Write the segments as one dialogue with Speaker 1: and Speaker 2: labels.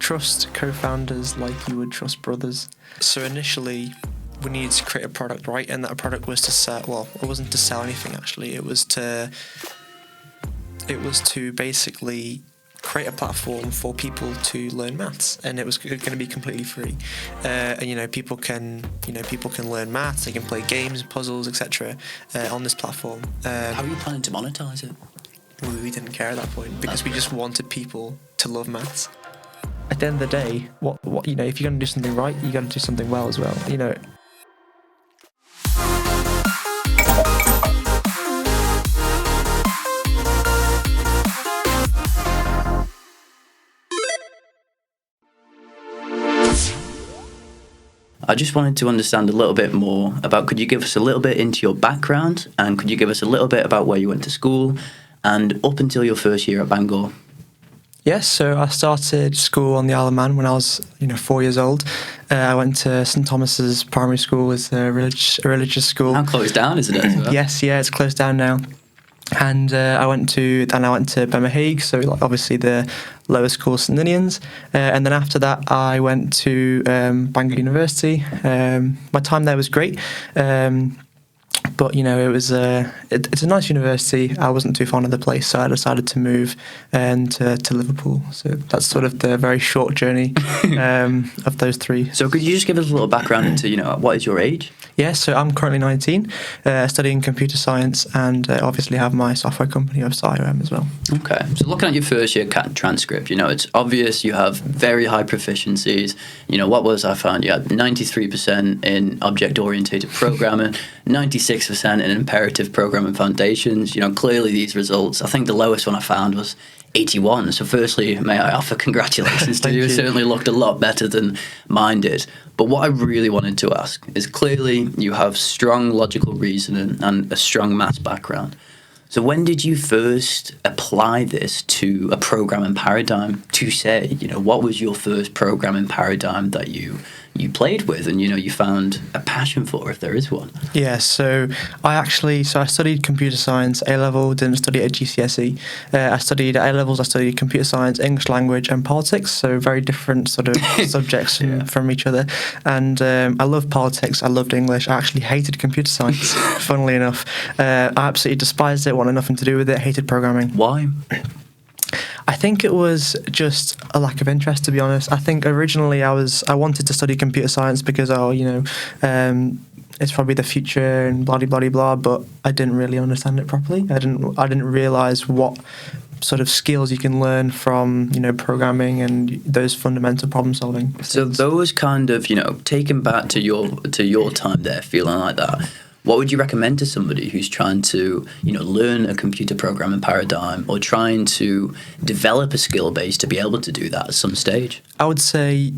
Speaker 1: trust co-founders like you would trust brothers. So initially, we needed to create a product, right? And that product was to sell. Well, it wasn't to sell anything actually. It was to basically create a platform for people to learn maths, and it was going to be completely free. And people can learn maths. They can play games, puzzles, etc. On this platform.
Speaker 2: How are you planning to monetize it?
Speaker 1: We didn't care at that point because we just wanted people to love maths. At the end of the day, what if you're going to do something right, you got to do something well as well.
Speaker 2: I just wanted to understand a little bit more about, could you give us a little bit into your background, and could you give us a little bit about where you went to school and up until your first year at Bangor?
Speaker 1: Yes, so I started school on the Isle of Man when I was 4 years old. I went to St Thomas's Primary School. It's a religious school.
Speaker 2: How closed down is it as well?
Speaker 1: Yes, it's closed down now. And I went to Bemmerhague, so obviously the lower school, St Ninians. And then after that, I went to Bangor University. My time there was great. But it's a nice university. I wasn't too fond of the place, so I decided to move to Liverpool. So that's sort of the very short journey of those three.
Speaker 2: So could you just give us a little background into what is your age?
Speaker 1: Yeah, so I'm currently 19, studying computer science, and obviously have my software company of SciOM as well.
Speaker 2: Okay, so looking at your first year transcript, it's obvious you have very high proficiencies. I found you had 93% in object-oriented programming, 96% in imperative programming foundations. Clearly these results, I think the lowest one I found was 81. So firstly, may I offer congratulations to you. It certainly looked a lot better than mine did. But what I really wanted to ask is, clearly you have strong logical reasoning and a strong maths background. So when did you first apply this to a programming paradigm to say, what was your first programming paradigm that you played with and, you found a passion for, if there is one? Yeah, so I studied computer science A-level, didn't study at GCSE. I studied at A-levels, I studied computer science, English language and politics, so very different sort of subjects from each other. And I loved politics, I loved English, I actually hated computer science, funnily enough. I absolutely despised it, wanted nothing to do with it, hated programming. Why?
Speaker 1: I think it was just a lack of interest, to be honest. I think originally I wanted to study computer science because, it's probably the future and blah, blah, blah, blah, but I didn't really understand it properly. I didn't realise what sort of skills you can learn from, programming and those fundamental problem solving.
Speaker 2: So those kind of, taken back to your time there, feeling like that, what would you recommend to somebody who's trying to, learn a computer programming paradigm or trying to develop a skill base to be able to do that at some stage?
Speaker 1: I would say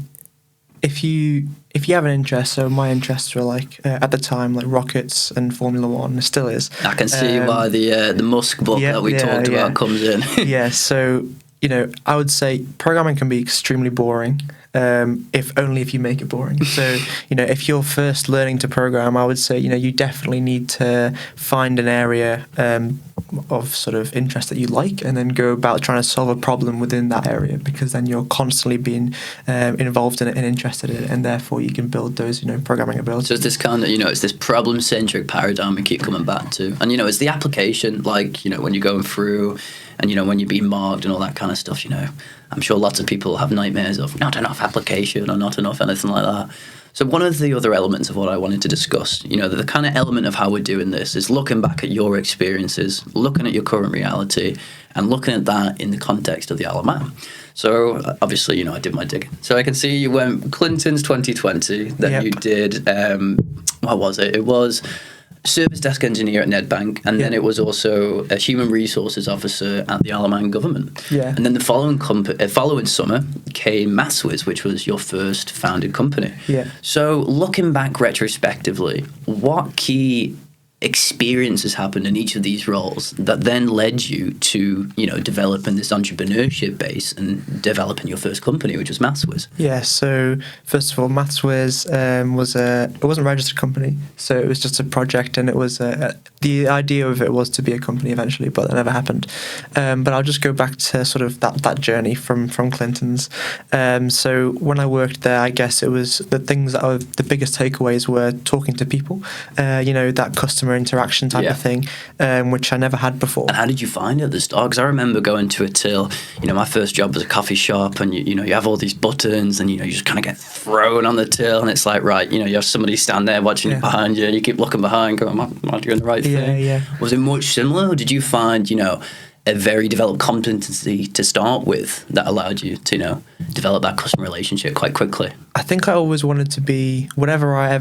Speaker 1: if you have an interest, so my interests were at the time rockets and Formula One, it still is.
Speaker 2: I can see why the Musk book that we talked about comes in.
Speaker 1: Yeah, so I would say programming can be extremely boring. If you make it boring. So, if you're first learning to program, I would say, you definitely need to find an area of sort of interest that you like, and then go about trying to solve a problem within that area, because then you're constantly being involved in it and interested in it, and therefore you can build those, programming abilities.
Speaker 2: So it's this kind of, it's this problem-centric paradigm we keep coming back to. And, it's the application, when you're going through and, when you're being marked and all that kind of stuff, I'm sure lots of people have nightmares of not enough application or not enough anything like that. So one of the other elements of what I wanted to discuss, the kind of element of how we're doing this is looking back at your experiences, looking at your current reality, and looking at that in the context of the Isle of Man. So obviously, I did my digging. So I can see you went Clinton's 2020, then you did, what was it? It was service desk engineer at Nedbank, and then it was also a human resources officer at the Isle of Man government.
Speaker 1: Yeah.
Speaker 2: And then the following summer came Mathwiz, which was your first founded company.
Speaker 1: Yeah.
Speaker 2: So looking back retrospectively, what key experiences happened in each of these roles that then led you to, developing this entrepreneurship base and developing your first company, which was Mathwiz?
Speaker 1: Yeah, so first of all, Mathwiz it wasn't a registered company, so it was just a project, and it was the idea of it was to be a company eventually, but that never happened. But I'll just go back to sort of that journey from Clinton's. So when I worked there, I guess it was the things that are the biggest takeaways were talking to people, that customer interaction type of thing, which I never had before.
Speaker 2: And how did you find it at the start? Because I remember going to a till. My first job was a coffee shop, and you have all these buttons, and you just kind of get thrown on the till, and it's like, right, you have somebody stand there watching you behind you, and you keep looking behind, going, am I doing the right thing?
Speaker 1: Yeah.
Speaker 2: Was it much similar, or did you find a very developed competency to start with that allowed you to develop that customer relationship quite quickly?
Speaker 1: I think I always wanted to be whatever I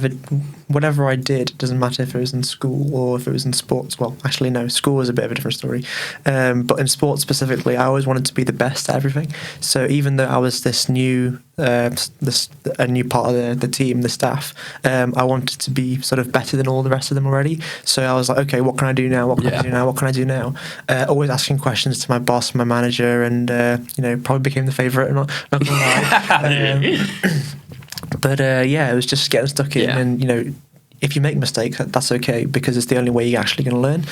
Speaker 1: did. It doesn't matter if it was in school or if it was in sports. Well, actually, no. School is a bit of a different story. But in sports specifically, I always wanted to be the best at everything. So even though I was this new, a new part of the team, the staff, I wanted to be sort of better than all the rest of them already. So I was like, okay, what can I do now? What can I do now? What can I do now? Always asking questions to my boss, my manager, and probably became the favourite. Not gonna lie. But it was just getting stuck in, and if you make mistakes, that's okay, because it's the only way you're actually going to learn.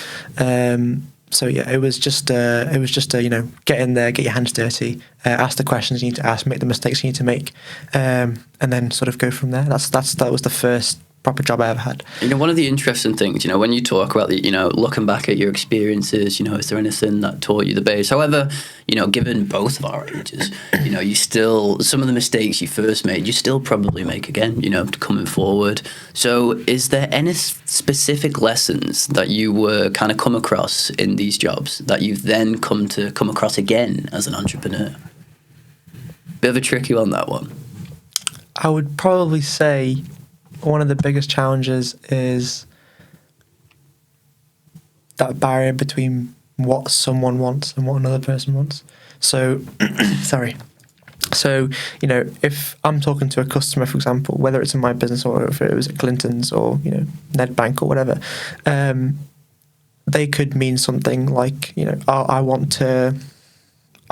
Speaker 1: It was just get in there, get your hands dirty, ask the questions you need to ask, make the mistakes you need to make, and then sort of go from there. That was the first proper job I ever had.
Speaker 2: One of the interesting things, when you talk about looking back at your experiences, is there anything that taught you the base? However, given both of our ages, you still, some of the mistakes you first made, you still probably make again, coming forward. So is there any specific lessons that you were kind of come across in these jobs that you've then come across again as an entrepreneur? Bit of a tricky one, that one.
Speaker 1: I would probably say one of the biggest challenges is that barrier between what someone wants and what another person wants. So, sorry. So, if I'm talking to a customer, for example, whether it's in my business or if it was at Clinton's or, Nedbank or whatever, they could mean something like,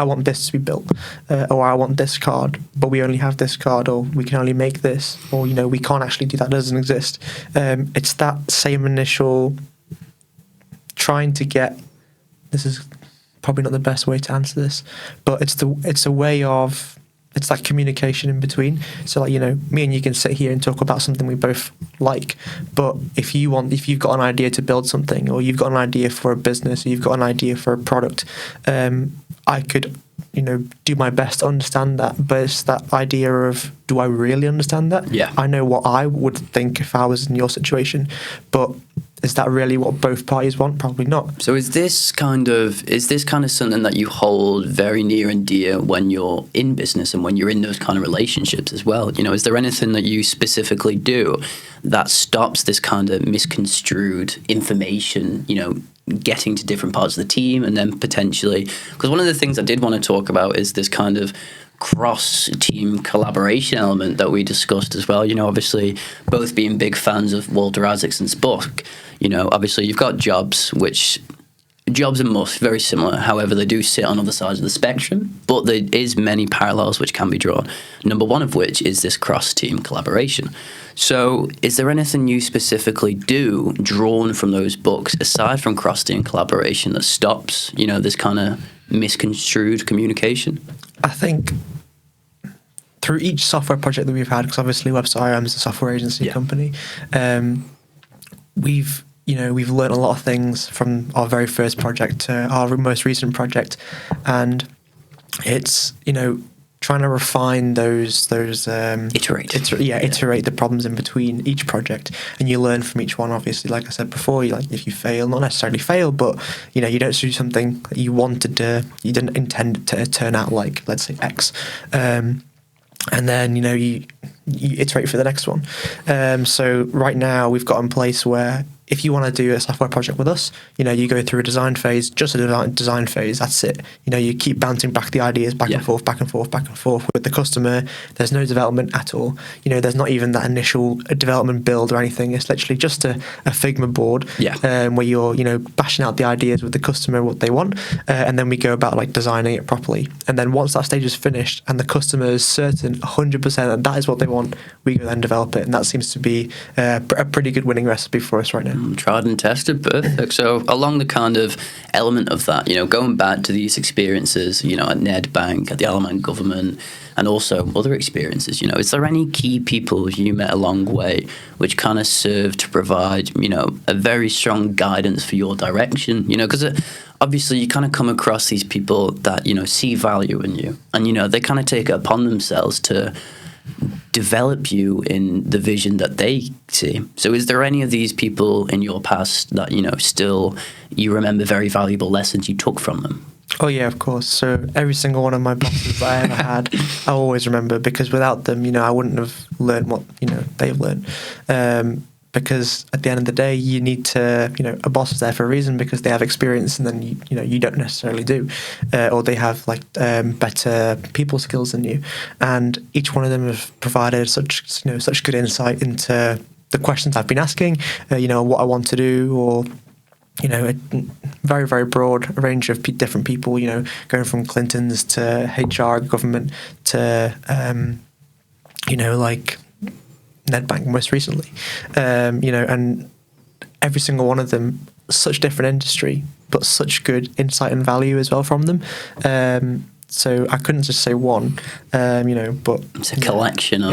Speaker 1: I want this to be built, or I want this card, but we only have this card, or we can only make this, or we can't actually do that, it doesn't exist. It's that same initial trying to get. This is probably not the best way to answer this, but it's a way of. It's that communication in between. So me and you can sit here and talk about something we both like, but if you've got an idea to build something, or you've got an idea for a business, or you've got an idea for a product, I could, do my best to understand that, but it's that idea of, do I really understand that?
Speaker 2: Yeah.
Speaker 1: I know what I would think if I was in your situation, but is that really what both parties want? Probably not.
Speaker 2: So is this kind of something that you hold very near and dear when you're in business and when you're in those kind of relationships as well? Is there anything that you specifically do that stops this kind of misconstrued information, getting to different parts of the team, and then potentially, because one of the things I did want to talk about is this kind of cross-team collaboration element that we discussed as well. Obviously, both being big fans of Walter Isaacson's book, obviously you've got jobs and must, very similar. However, they do sit on other sides of the spectrum, but there is many parallels which can be drawn. Number one of which is this cross-team collaboration. So is there anything you specifically do drawn from those books, aside from cross-team collaboration, that stops, this kind of misconstrued communication?
Speaker 1: I think through each software project that we've had, because obviously Website is a software agency company, we've learned a lot of things from our very first project to our most recent project, and it's trying to refine those iterate the problems in between each project, and you learn from each one. Obviously, like I said before, if you fail, not necessarily fail, but you don't do something that you wanted to, you didn't intend it to turn out like, let's say X, and then you iterate for the next one. So right now we've got in place where if you want to do a software project with us, you go through a design phase, just a design phase. That's it. You keep bouncing back the ideas back and forth, back and forth, back and forth with the customer. There's no development at all. There's not even that initial development build or anything. It's literally just a Figma board where you're bashing out the ideas with the customer, what they want, and then we go about like designing it properly. And then once that stage is finished and the customer is certain 100% that is what they want, we go then develop it. And that seems to be a pretty good winning recipe for us right now.
Speaker 2: Tried and tested, perfect. So along the kind of element of that, going back to these experiences, at Nedbank, at the Isle of Man government, and also other experiences, is there any key people you met along the way which kind of serve to provide, a very strong guidance for your direction? Because obviously you kind of come across these people that, see value in you, and, they kind of take it upon themselves to develop you in the vision that they see. So is there any of these people in your past that, still you remember very valuable lessons you took from them?
Speaker 1: Oh yeah, of course. So every single one of my bosses that I ever had, I always remember, because without them, I wouldn't have learned what, they've learned. Because at the end of the day, you need to, a boss is there for a reason, because they have experience, and then you don't necessarily do, or they have like better people skills than you. And each one of them have provided such good insight into the questions I've been asking, what I want to do, or a very, very broad range of different people, going from Clintons to HR, government to, like Nedbank most recently, and every single one of them, such different industry, but such good insight and value as well from them. So I couldn't just say one, but
Speaker 2: it's a collection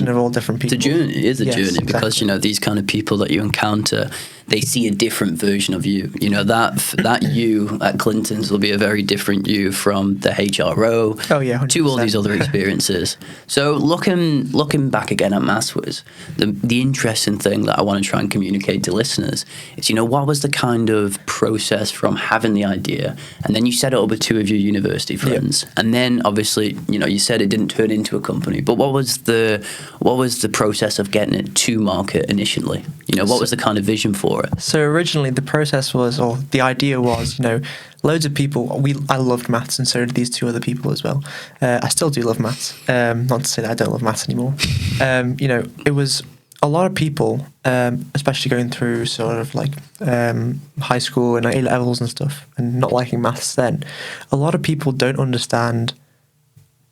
Speaker 2: of
Speaker 1: all different people.
Speaker 2: It's a journey. It is a journey, because
Speaker 1: exactly.
Speaker 2: These kind of people that you encounter, they see a different version of you. That you at Clinton's will be a very different you from the HRO.
Speaker 1: Oh yeah, 100%.
Speaker 2: To all these other experiences. So looking back again at Mathwiz, the interesting thing that I want to try and communicate to listeners is, what was the kind of process from having the idea, and then you set it up with two of your university friends. Yep. And then obviously, you said it didn't turn into a company, but what was the process of getting it to market initially? What was the kind of vision for it?
Speaker 1: So originally the process was, or the idea was, loads of people, I loved maths, and so did these two other people as well. I still do love maths. Not to say that I don't love maths anymore. It was a lot of people, especially going through sort of like high school and A levels and stuff, and not liking maths then. A lot of people don't understand,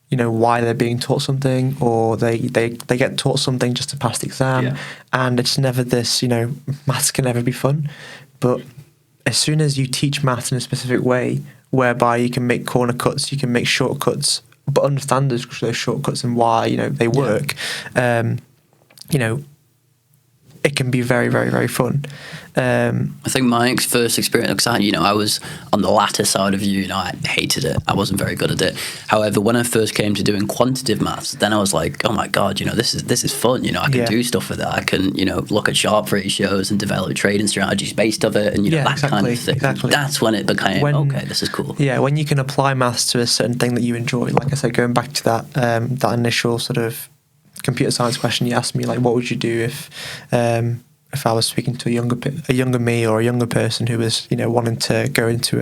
Speaker 1: why they're being taught something, or they get taught something just to pass the exam, and it's never this, maths can never be fun. But as soon as you teach maths in a specific way, whereby you can make corner cuts, you can make shortcuts, but understand those shortcuts and why, they work, it can be very, very, very fun.
Speaker 2: I think my first experience, because I was on the latter side of you, I hated it. I wasn't very good at it. However, when I first came to doing quantitative maths, then I was like, oh my God, this is fun. I can do stuff with it. I can, look at Sharpe ratios and develop trading strategies based off it, and that kind of thing.
Speaker 1: Exactly.
Speaker 2: That's when it became, okay, this is cool.
Speaker 1: Yeah, when you can apply maths to a certain thing that you enjoy. Like I said, going back to that initial sort of computer science question you asked me, like, what would you do if I was speaking to a younger me, or a younger person who was wanting to go into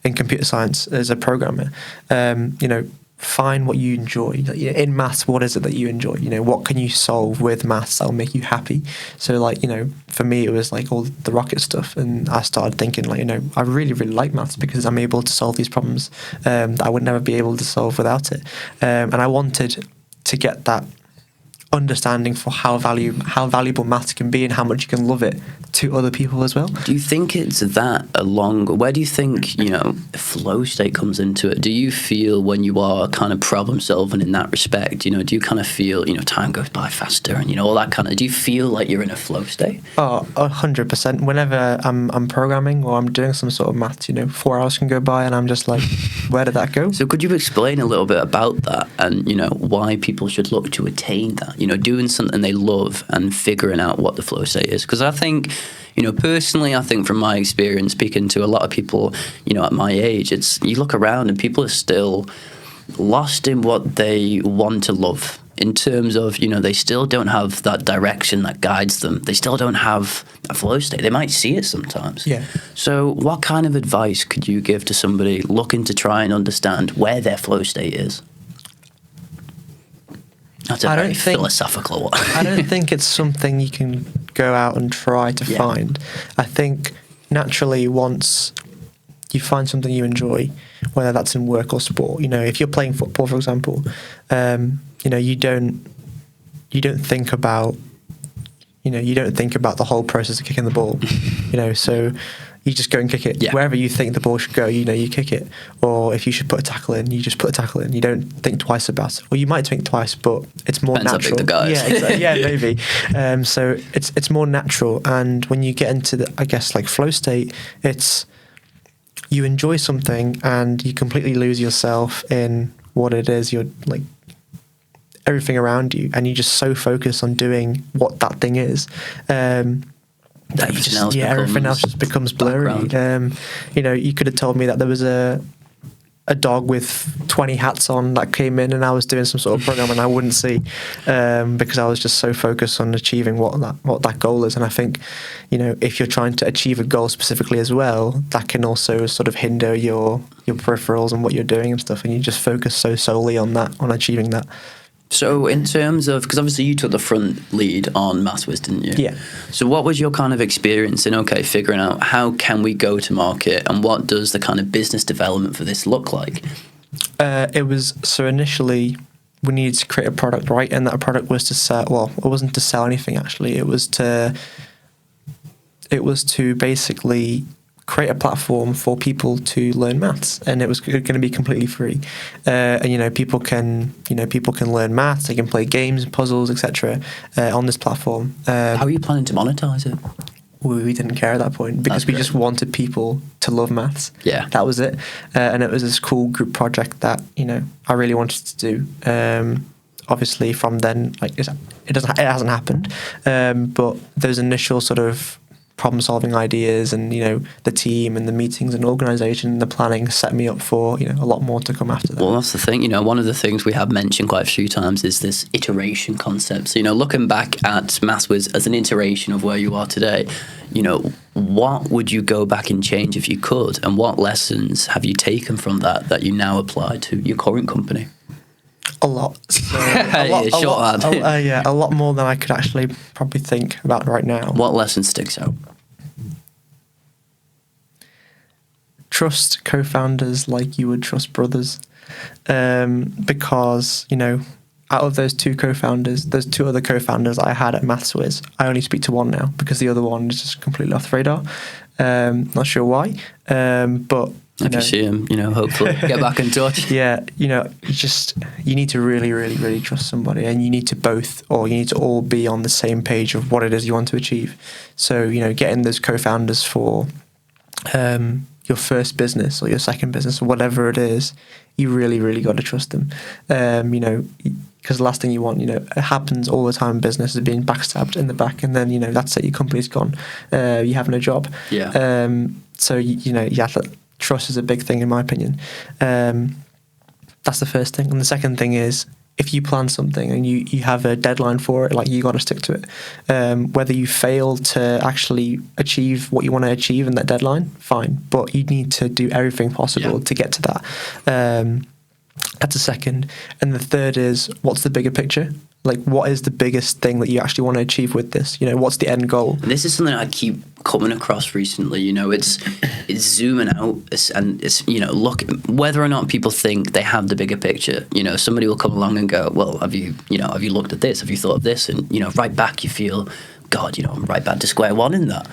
Speaker 1: in computer science as a programmer? Find what you enjoy. In maths, what is it that you enjoy? What can you solve with maths that'll make you happy? So for me, it was like all the rocket stuff, and I started thinking I really, really like maths because I'm able to solve these problems that I would never be able to solve without it. And I wanted to get that understanding for how valuable maths can be and how much you can love it to other people as well.
Speaker 2: Do you think it's that where do you think flow state comes into it? Do you feel when you are kind of problem solving in that respect, do you kind of feel time goes by faster and all that kind of, do you feel like you're in a flow state?
Speaker 1: 100%. Whenever I'm programming or I'm doing some sort of maths, 4 hours can go by and I'm just like, where did that go?
Speaker 2: So could you explain a little bit about that, and why people should look to attain that? Doing something they love and figuring out what the flow state is. Because I think, personally, I think from my experience speaking to a lot of people, at my age, you look around and people are still lost in what they want to love. in terms of, they still don't have that direction that guides them. They still don't have a flow state. They might see it sometimes.
Speaker 1: Yeah.
Speaker 2: So what kind of advice could you give to somebody looking to try and understand where their flow state is? That's a very philosophical one.
Speaker 1: I don't think it's something you can go out and try to find. I think naturally, once you find something you enjoy, whether that's in work or sport, if you're playing football, for example, you don't think about the whole process of kicking the ball, so you just go and kick it. Wherever you think the ball should go, you kick it. Or if you should put a tackle in, you just put a tackle in. You don't think twice about it. Or you might think twice, but it's more
Speaker 2: Depends
Speaker 1: natural.
Speaker 2: How big the guy is.
Speaker 1: Yeah, exactly. Yeah, maybe. So it's more natural. And when you get into the, I guess, like flow state, it's you enjoy something and you completely lose yourself in what it is. You're like everything around you, and you're just so focused on doing what that thing is. Everything else just becomes blurry. You could have told me that there was a dog with 20 hats on that came in, and I was doing some sort of program, and I wouldn't see because I was just so focused on achieving what that goal is. And I think, if you're trying to achieve a goal specifically as well, that can also sort of hinder your peripherals and what you're doing and stuff, and you just focus so solely on achieving that.
Speaker 2: So in terms of, because obviously you took the front lead on Mathwiz, didn't you?
Speaker 1: Yeah.
Speaker 2: So what was your kind of experience in, figuring out how can we go to market, and what does the kind of business development for this look like?
Speaker 1: Initially we needed to create a product, right? And that product was to sell, well, it wasn't to sell anything actually. It was to basically create a platform for people to learn maths, and it was going to be completely free. And people can learn maths. They can play games, puzzles, etc. On this platform.
Speaker 2: How are you planning to monetize it?
Speaker 1: We didn't care at that point because we just wanted people to love maths.
Speaker 2: Yeah,
Speaker 1: that was it. And it was this cool group project that I really wanted to do. Obviously, from then, it hasn't happened. But those initial sort of problem-solving ideas and the team and the meetings and organisation and the planning set me up for a lot more to come after that.
Speaker 2: Well, that's the thing. One of the things we have mentioned quite a few times is this iteration concept. So looking back at Mathwiz as an iteration of where you are today, what would you go back and change if you could, and what lessons have you taken from that you now apply to your current company?
Speaker 1: A lot. So, a lot more than I could actually probably think about right now.
Speaker 2: What lesson sticks out?
Speaker 1: Trust co-founders like you would trust brothers, because out of those two co-founders, there's two other co-founders I had at Mathwiz. I only speak to one now because the other one is just completely off the radar. Not sure why, but.
Speaker 2: If you see him, hopefully get back in touch.
Speaker 1: Yeah, you need to really, really, really trust somebody, and you need to all be on the same page of what it is you want to achieve. So, getting those co-founders for your first business or your second business or whatever it is, you really, really got to trust them. Because the last thing you want, it happens all the time in business, is being backstabbed in the back, and then, that's it, your company's gone. You have no job.
Speaker 2: Yeah.
Speaker 1: So, trust is a big thing in my opinion. That's the first thing. And the second thing is, if you plan something and you have a deadline for it, you got to stick to it. Whether you fail to actually achieve what you want to achieve in that deadline, fine. But you need to do everything possible to get to that. That's a second. And the third is, what's the bigger picture? What is the biggest thing that you actually want to achieve with this? What's the end goal?
Speaker 2: And this is something I keep coming across recently. it's zooming out, and it's look, whether or not people think they have the bigger picture. Somebody will come along and go, well, have you looked at this? Have you thought of this? And right back you feel, God, I'm right back to square one in that.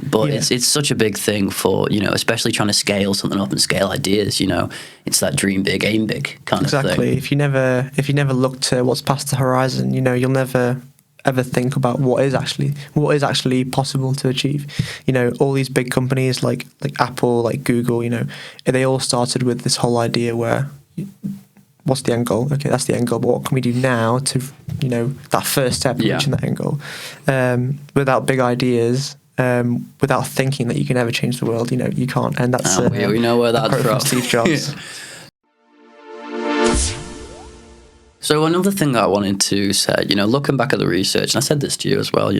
Speaker 2: But it's such a big thing for, especially trying to scale something up and scale ideas, it's that dream big, aim big kind of thing.
Speaker 1: Exactly. If you never look to what's past the horizon, you'll never ever think about what is actually possible to achieve. All these big companies like Apple, like Google, they all started with this whole idea where, what's the end goal? Okay, that's the end goal, but what can we do now to, that first step in reaching that end goal? Without big ideas, without thinking that you can ever change the world, you can't. And that's
Speaker 2: we know where that's from.
Speaker 1: Steve Jobs.
Speaker 2: So another thing that I wanted to say, looking back at the research, and I said this to you as well,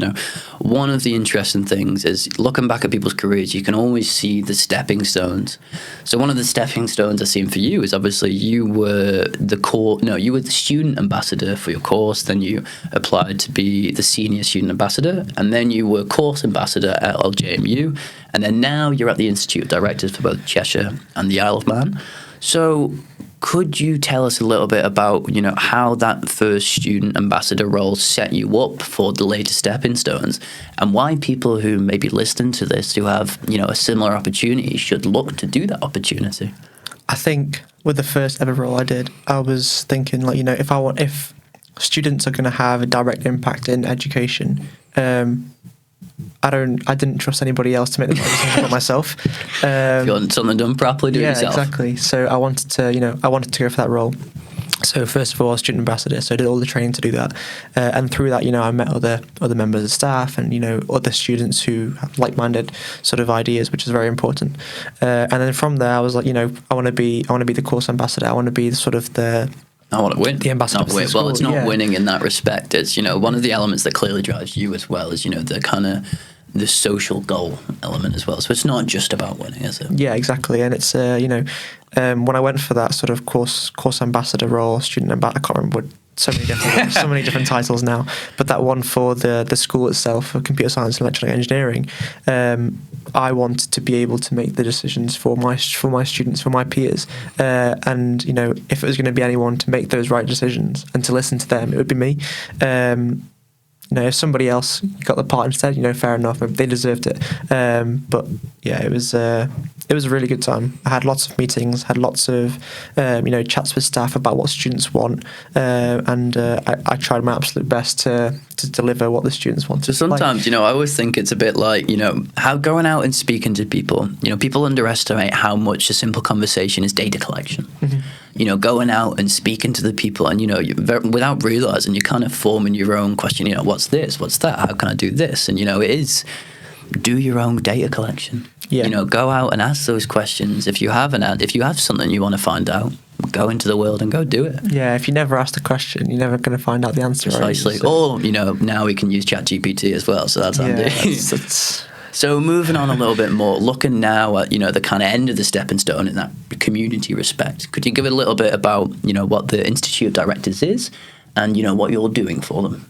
Speaker 2: one of the interesting things is looking back at people's careers, you can always see the stepping stones. So one of the stepping stones I've seen for you is obviously you were the student ambassador for your course, then you applied to be the senior student ambassador, and then you were course ambassador at LJMU, and then now you're at the Institute of Directors for both Cheshire and the Isle of Man. So could you tell us a little bit about, how that first student ambassador role set you up for the later stepping stones, and why people who maybe listen to this who have, a similar opportunity should look to do that opportunity?
Speaker 1: I think with the first ever role I did, I was thinking if students are going to have a direct impact in education, I didn't trust anybody else to make the decision but myself.
Speaker 2: If you want something done properly, do it yourself.
Speaker 1: Yeah, exactly. So I wanted to go for that role. So first of all, I was student ambassador, so I did all the training to do that, and through that, I met other members of staff and other students who have like-minded sort of ideas, which is very important. And then from there, I was like, I want to be the course ambassador. I want to be
Speaker 2: I want to win.
Speaker 1: The ambassador.
Speaker 2: Not win. Well, it's not winning in that respect. It's, one of the elements that clearly drives you as well is, the kind of the social goal element as well. So it's not just about winning, is it?
Speaker 1: Yeah, exactly. And it's, when I went for that sort of course ambassador role, student ambassador, I can't remember so many different titles now, but that one for the school itself, for computer science and electronic engineering, I wanted to be able to make the decisions for my students, for my peers, and if it was going to be anyone to make those right decisions and to listen to them, it would be me. If somebody else got the part instead, fair enough, they deserved it. But yeah, it was a really good time. I had lots of meetings, had lots of chats with staff about what students want, and I tried my absolute best to deliver what the students wanted.
Speaker 2: So sometimes, I always think it's a bit like, how going out and speaking to people, people underestimate how much a simple conversation is data collection. Mm-hmm. Going out and speaking to the people and, without realising, you're kind of forming your own question, what's this, what's that, how can I do this? And, it is do your own data collection. Yeah. Go out and ask those questions. If you have something you want to find out, go into the world and go do it.
Speaker 1: Yeah, if you never ask the question, you're never going to find out the answer.
Speaker 2: Precisely. Right? Or, now we can use ChatGPT as well, so that's handy.
Speaker 1: That's
Speaker 2: So moving on a little bit more, looking now at, the kind of end of the stepping stone in that community respect, could you give it a little bit about, what the Institute of Directors is and, what you're doing for them?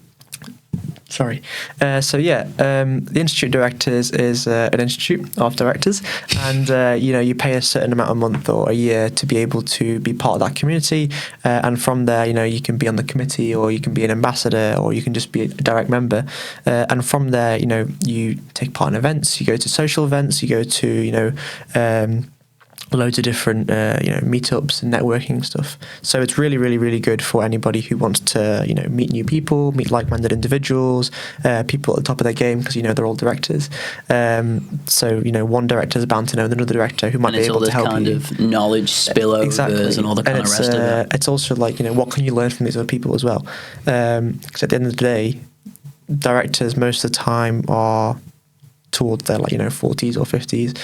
Speaker 1: Sorry. The Institute of Directors is an institute of directors, and you pay a certain amount a month or a year to be able to be part of that community, and from there, you can be on the committee, or you can be an ambassador, or you can just be a direct member, and from there, you take part in events, you go to social events, you go to loads of different meetups and networking stuff. So it's really, really, really good for anybody who wants to meet new people, meet like-minded individuals, people at the top of their game, because they're all directors. So one director is bound to know another director who might be able to help you.
Speaker 2: And it's all this kind of knowledge spillovers and all the kind of rest of it.
Speaker 1: It's also like what can you learn from these other people as well? Because at the end of the day, directors most of the time are towards their 40s or 50s.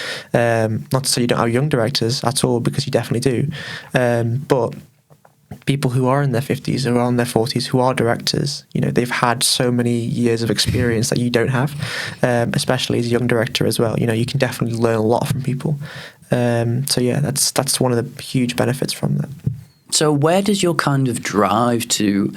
Speaker 1: Not to say you don't have young directors at all, because you definitely do. But people who are in their 50s or in their 40s who are directors, they've had so many years of experience that you don't have, especially as a young director as well. You can definitely learn a lot from people. That's one of the huge benefits from that.
Speaker 2: So where does your kind of drive to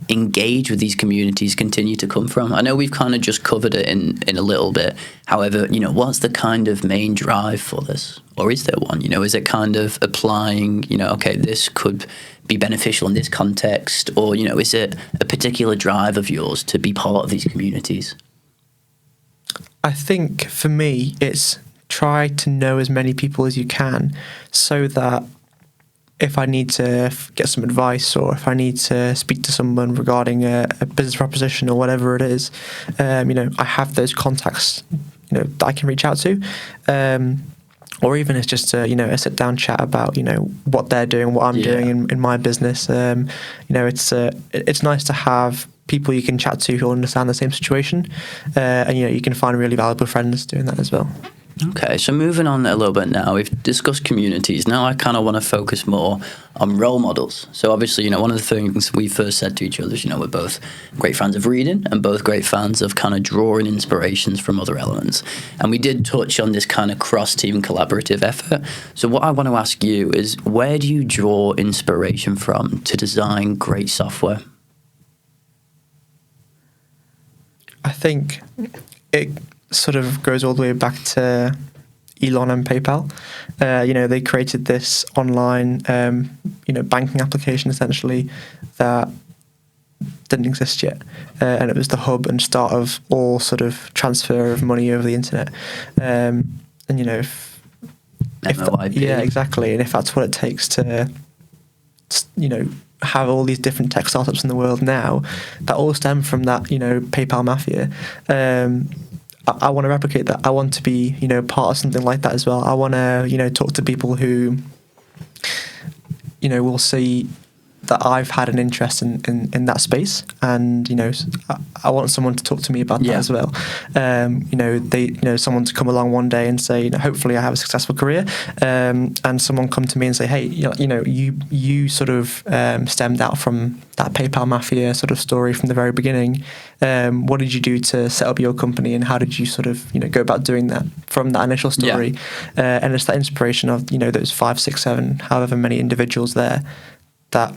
Speaker 2: engage with these communities continue to come from? I know we've kind of just covered it in a little bit. However, what's the kind of main drive for this? Or is there one? Is it kind of applying, okay, this could be beneficial in this context? Or, is it a particular drive of yours to be part of these communities?
Speaker 1: I think for me, it's try to know as many people as you can, so that if I need to get some advice, or if I need to speak to someone regarding a business proposition or whatever it is, I have those contacts, that I can reach out to, or even it's just a sit down chat about what they're doing, what I'm doing in my business. It's nice to have people you can chat to who understand the same situation, and you can find really valuable friends doing that as well.
Speaker 2: Okay, so moving on a little bit now, we've discussed communities. Now I kind of want to focus more on role models. So obviously, one of the things we first said to each other is, we're both great fans of reading and both great fans of kind of drawing inspirations from other elements. And we did touch on this kind of cross-team collaborative effort. So what I want to ask you is, where do you draw inspiration from to design great software?
Speaker 1: I think it sort of goes all the way back to Elon and PayPal. They created this online, banking application essentially that didn't exist yet, and it was the hub and start of all sort of transfer of money over the internet. Yeah, exactly. And if that's what it takes to, have all these different tech startups in the world now, that all stem from that, PayPal mafia. I want to replicate that. I want to be, part of something like that as well. I want to, talk to people who, will see that I've had an interest in that space, and I want someone to talk to me about that as well. Someone to come along one day and say, hopefully I have a successful career, and someone come to me and say, hey, you sort of stemmed out from that PayPal mafia sort of story from the very beginning. What did you do to set up your company, and how did you sort of go about doing that from that initial story? And it's that inspiration of those 5, 6, 7, however many individuals there that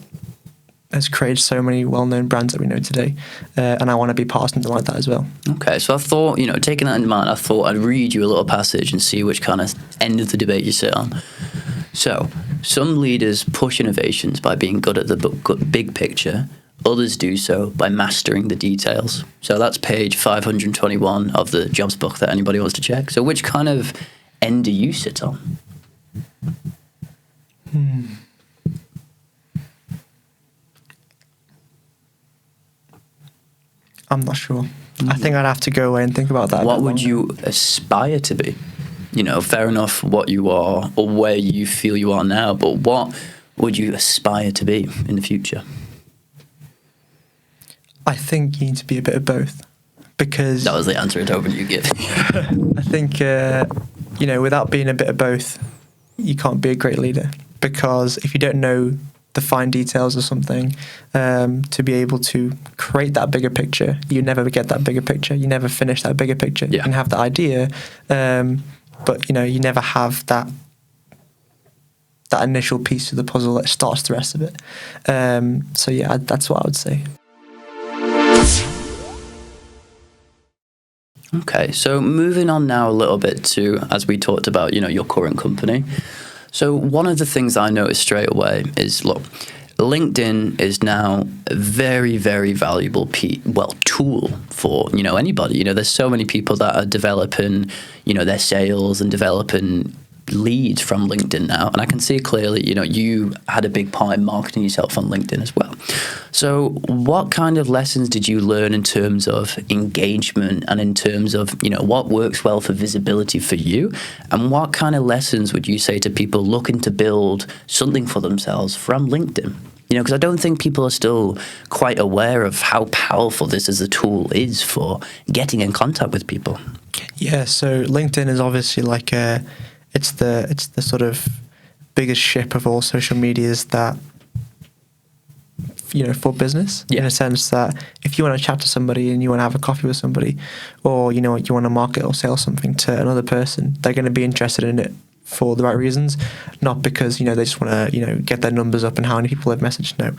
Speaker 1: has created so many well-known brands that we know today, and I want to be part of something like that as well.
Speaker 2: Okay, so I thought, taking that in mind, I thought I'd read you a little passage and see which kind of end of the debate you sit on. So, some leaders push innovations by being good at the big picture. Others do so by mastering the details. So that's page 521 of the jobs book that anybody wants to check. So which kind of end do you sit on?
Speaker 1: I'm not sure. I think I'd have to go away and think about that.
Speaker 2: What would you aspire to be? Fair enough what you are or where you feel you are now, but what would you aspire to be in the future?
Speaker 1: I think you need to be a bit of both, because...
Speaker 2: That was the answer I hoping you give.
Speaker 1: I think, without being a bit of both, you can't be a great leader, because if you don't know the fine details of something, to be able to create that bigger picture, you never get that bigger picture. You never finish that bigger picture. You can have the idea, but you never have that initial piece of the puzzle that starts the rest of it. That's what I would say.
Speaker 2: Okay, so moving on now a little bit to, as we talked about, your current company. So one of the things I noticed straight away is, look, LinkedIn is now a very, very valuable tool for, anybody. There's so many people that are developing, their sales and developing leads from LinkedIn now. And I can see clearly, you had a big part in marketing yourself on LinkedIn as well. So what kind of lessons did you learn in terms of engagement and in terms of, what works well for visibility for you? And what kind of lessons would you say to people looking to build something for themselves from LinkedIn? Because I don't think people are still quite aware of how powerful this as a tool is for getting in contact with people.
Speaker 1: Yeah, so LinkedIn is obviously like it's the sort of biggest ship of all social medias that, for business, in a sense that if you want to chat to somebody and you want to have a coffee with somebody, or, you want to market or sell something to another person, they're going to be interested in it for the right reasons, not because, they just want to, get their numbers up and how many people they've messaged. No,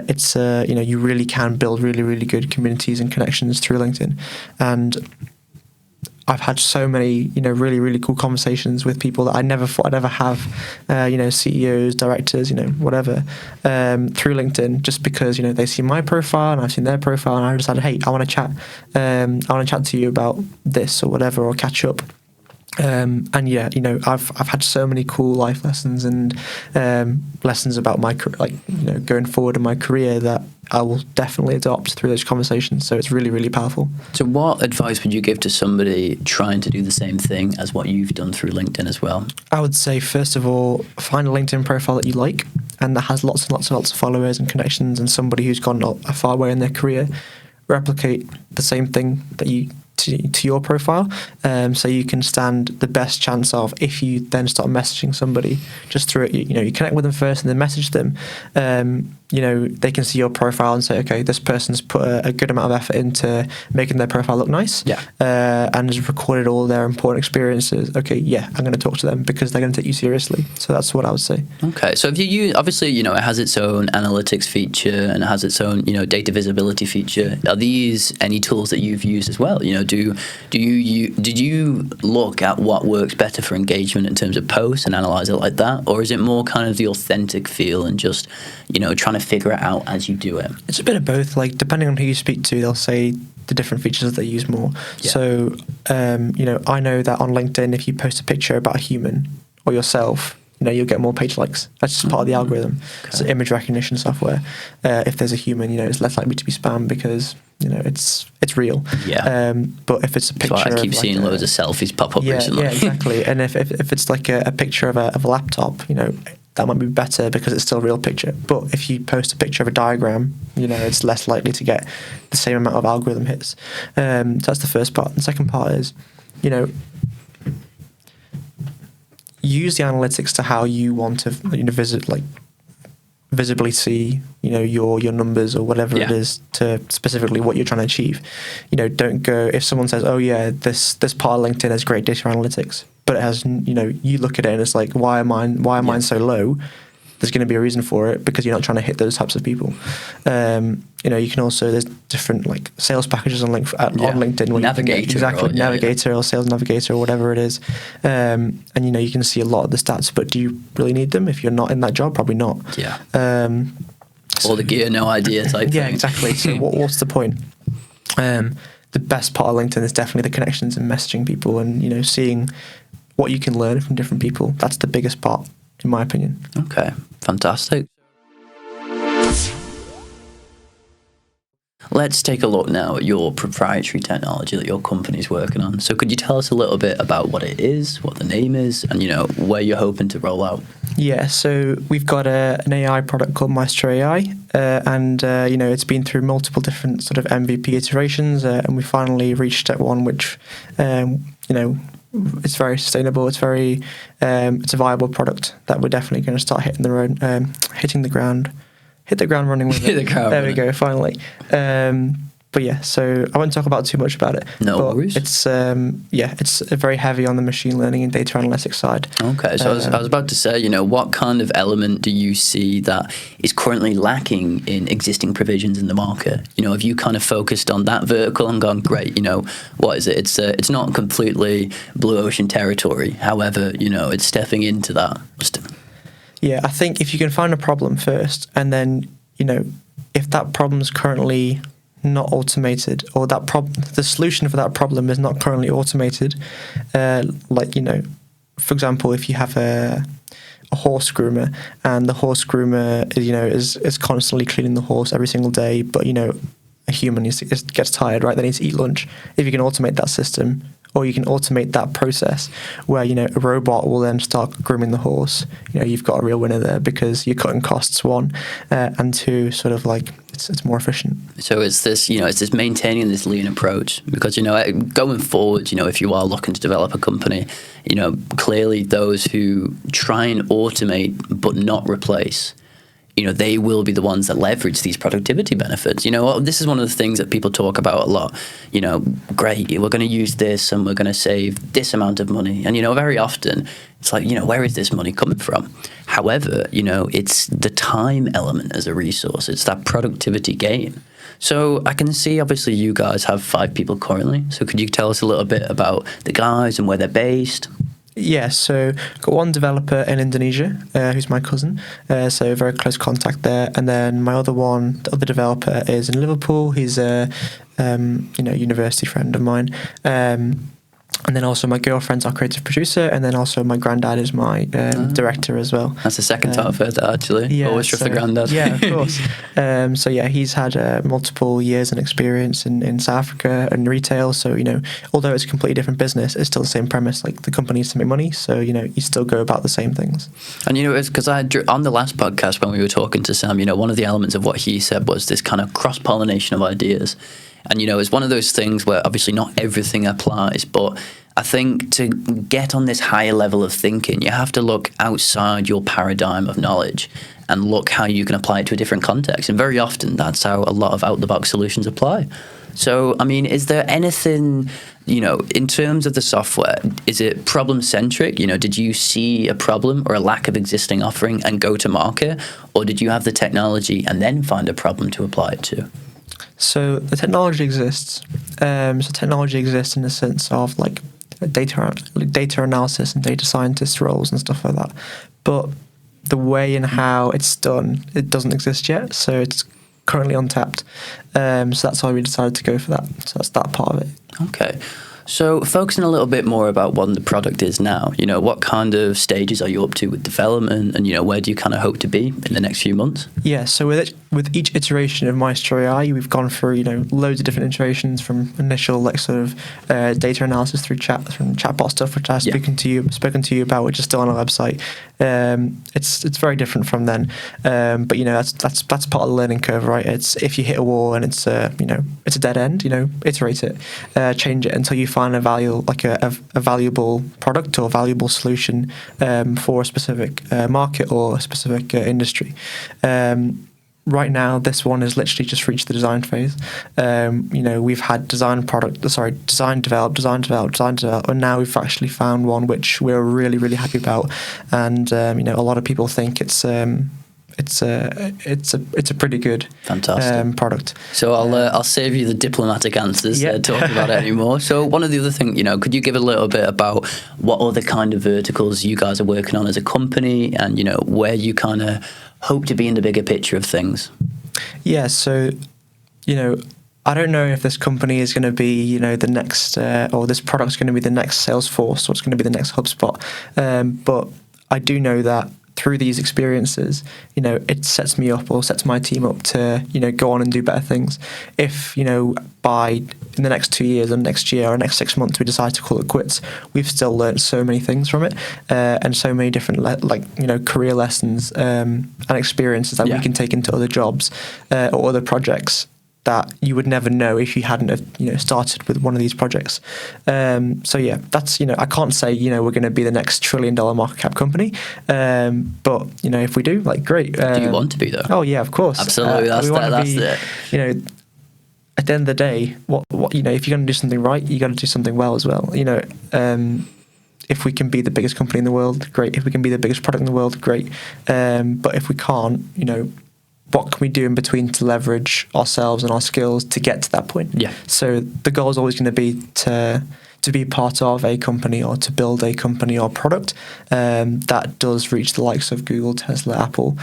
Speaker 1: it's, you really can build really, really good communities and connections through LinkedIn. And I've had so many, really, really cool conversations with people that I never thought I'd ever have, CEOs, directors, whatever, through LinkedIn, just because, they see my profile and I've seen their profile, and I decided, hey, I want to chat. I want to chat to you about this or whatever, or catch up. I've had so many cool life lessons and lessons about my going forward in my career that I will definitely adopt through those conversations. So it's really, really powerful.
Speaker 2: So what advice would you give to somebody trying to do the same thing as what you've done through LinkedIn as well?
Speaker 1: I would say, first of all, find a LinkedIn profile that you like and that has lots and lots and lots of followers and connections, and somebody who's gone a far way in their career. Replicate the same thing that you to your profile, so you can stand the best chance of, if you then start messaging somebody just through it, you connect with them first and then message them, they can see your profile and say, okay, this person's put a good amount of effort into making their profile look nice, and has recorded all their important experiences. Okay, yeah, I'm going to talk to them because they're going to take you seriously. So that's what I would say.
Speaker 2: Okay, so if you use, obviously, it has its own analytics feature and it has its own, data visibility feature. Are these any tools that you've used as well? Did you look at what works better for engagement in terms of posts and analyze it like that, or is it more kind of the authentic feel and just trying to figure it out as you do it?
Speaker 1: It's a bit of both. Like, depending on who you speak to, they'll say the different features that they use more. Yeah. So, I know that on LinkedIn, if you post a picture about a human or yourself, you'll get more page likes. That's just part of the algorithm. Okay. It's image recognition software. If there's a human, it's less likely to be spam because it's real.
Speaker 2: Yeah.
Speaker 1: But if it's a picture,
Speaker 2: I keep seeing loads of selfies pop up recently.
Speaker 1: Yeah, exactly. And if it's like a picture of a laptop, that might be better because it's still a real picture. But if you post a picture of a diagram, it's less likely to get the same amount of algorithm hits. So that's the first part. And the second part is, use the analytics to how you want to visibly see your numbers or whatever it is to specifically what you're trying to achieve. Don't go, if someone says, oh yeah, this part of LinkedIn has great data analytics, but it has, you look at it and it's like, why are mine so low? There's going to be a reason for it because you're not trying to hit those types of people. You can also, there's different like sales packages on LinkedIn. Where
Speaker 2: Navigator.
Speaker 1: Navigator or Sales Navigator or whatever it is. And you can see a lot of the stats, but do you really need them? If you're not in that job, probably not.
Speaker 2: Yeah. All the gear, no idea type
Speaker 1: Yeah,
Speaker 2: thing.
Speaker 1: exactly. So what's the point? The best part of LinkedIn is definitely the connections and messaging people and, seeing what you can learn from different people. That's the biggest part, in my opinion.
Speaker 2: Okay, fantastic. Let's take a look now at your proprietary technology that your company's working on. So could you tell us a little bit about what it is, what the name is, and where you're hoping to roll out?
Speaker 1: Yeah, so we've got an AI product called Meister AI, and it's been through multiple different sort of MVP iterations, and we finally reached at one which, it's very sustainable. It's very, it's a viable product that we're definitely going to start hitting the road, hit the ground running with it. There we go, finally. But yeah, so I won't talk about too much about it.
Speaker 2: No worries.
Speaker 1: It's it's very heavy on the machine learning and data analytics side.
Speaker 2: Okay, so I was about to say, what kind of element do you see that is currently lacking in existing provisions in the market? Have you kind of focused on that vertical and gone, great, what is it? It's not completely blue ocean territory. However, it's stepping into that.
Speaker 1: Yeah, I think if you can find a problem first, and then if that problem is currently not automated, or the solution for that problem is not currently automated, for example, if you have a horse groomer and the horse groomer is constantly cleaning the horse every single day, but a human gets tired, right? They need to eat lunch. If you can automate that system, or you can automate that process where a robot will then start grooming the horse, you've got a real winner there because you're cutting costs, one, and two, sort of like it's more efficient.
Speaker 2: So it's this it's this maintaining this lean approach, because going forward, if you are looking to develop a company, clearly those who try and automate but not replace, they will be the ones that leverage these productivity benefits. This is one of the things that people talk about a lot. Great, we're going to use this and we're going to save this amount of money. And, very often it's like, where is this money coming from? However, it's the time element as a resource. It's that productivity gain. So I can see, obviously, you guys have 5 people currently. So could you tell us a little bit about the guys and where they're based?
Speaker 1: Yeah, so got one developer in Indonesia, who's my cousin, so very close contact there. And then my the other developer is in Liverpool. He's a university friend of mine. And then also my girlfriend's our creative producer, and then also my granddad is my director as well.
Speaker 2: That's the second time I've heard that, actually. Yeah, always trust the granddad.
Speaker 1: Yeah, of course. So yeah, he's had multiple years and experience in South Africa and retail. So although it's a completely different business, it's still the same premise. Like, the company needs to make money, so you still go about the same things.
Speaker 2: And it's because on the last podcast when we were talking to Sam, one of the elements of what he said was this kind of cross-pollination of ideas. And, it's one of those things where obviously not everything applies, but I think to get on this higher level of thinking, you have to look outside your paradigm of knowledge and look how you can apply it to a different context. And very often that's how a lot of out-the-box solutions apply. So, I mean, is there anything, in terms of the software, is it problem-centric? Did you see a problem or a lack of existing offering and go to market? Or did you have the technology and then find a problem to apply it to?
Speaker 1: So the technology exists. Technology exists in the sense of like data analysis and data scientist roles and stuff like that. But the way and how it's done, it doesn't exist yet. So it's currently untapped. So that's why we decided to go for that. So that's that part of it.
Speaker 2: Okay. So focusing a little bit more about what the product is now, what kind of stages are you up to with development, and, where do you kind of hope to be in the next few months?
Speaker 1: Yeah, so with each iteration of Meister AI, we've gone through, loads of different iterations from initial data analysis through chatbot stuff, which I've spoken to you about, which is still on our website. It's very different from then, but that's part of the learning curve, right? It's if you hit a wall and it's a dead end, iterate it, change it until you find a valuable product or valuable solution for a specific market or a specific industry. Right now, this one has literally just reached the design phase. We've had design, develop, and now we've actually found one which we're really, really happy about. And a lot of people think it's a pretty good
Speaker 2: fantastic
Speaker 1: product.
Speaker 2: So I'll save you the diplomatic answers talking about it anymore. So one of the other things, could you give a little bit about what other kind of verticals you guys are working on as a company, and where you kind of hope to be in the bigger picture of things?
Speaker 1: Yeah, so I don't know if this company is going to be the next or this product is going to be the next Salesforce, or it's going to be the next HubSpot, but I do know that through these experiences, it sets me up or sets my team up to, go on and do better things. If, by in the next 2 years or next year or next 6 months, we decide to call it quits, we've still learned so many things from it, and so many different, career lessons and experiences that we can take into other jobs or other projects that you would never know if you hadn't have, started with one of these projects. So yeah, that's, I can't say, we're going to be the next $1 trillion market cap company. But, if we do, great.
Speaker 2: Do you want to be though?
Speaker 1: Oh yeah, of course.
Speaker 2: Absolutely. That's it.
Speaker 1: At the end of the day, what if you're going to do something right, you got to do something well as well. If we can be the biggest company in the world, great. If we can be the biggest product in the world, great. But if we can't, what can we do in between to leverage ourselves and our skills to get to that point?
Speaker 2: Yeah.
Speaker 1: So the goal is always going to be to be part of a company or to build a company or product that does reach the likes of Google, Tesla, Apple.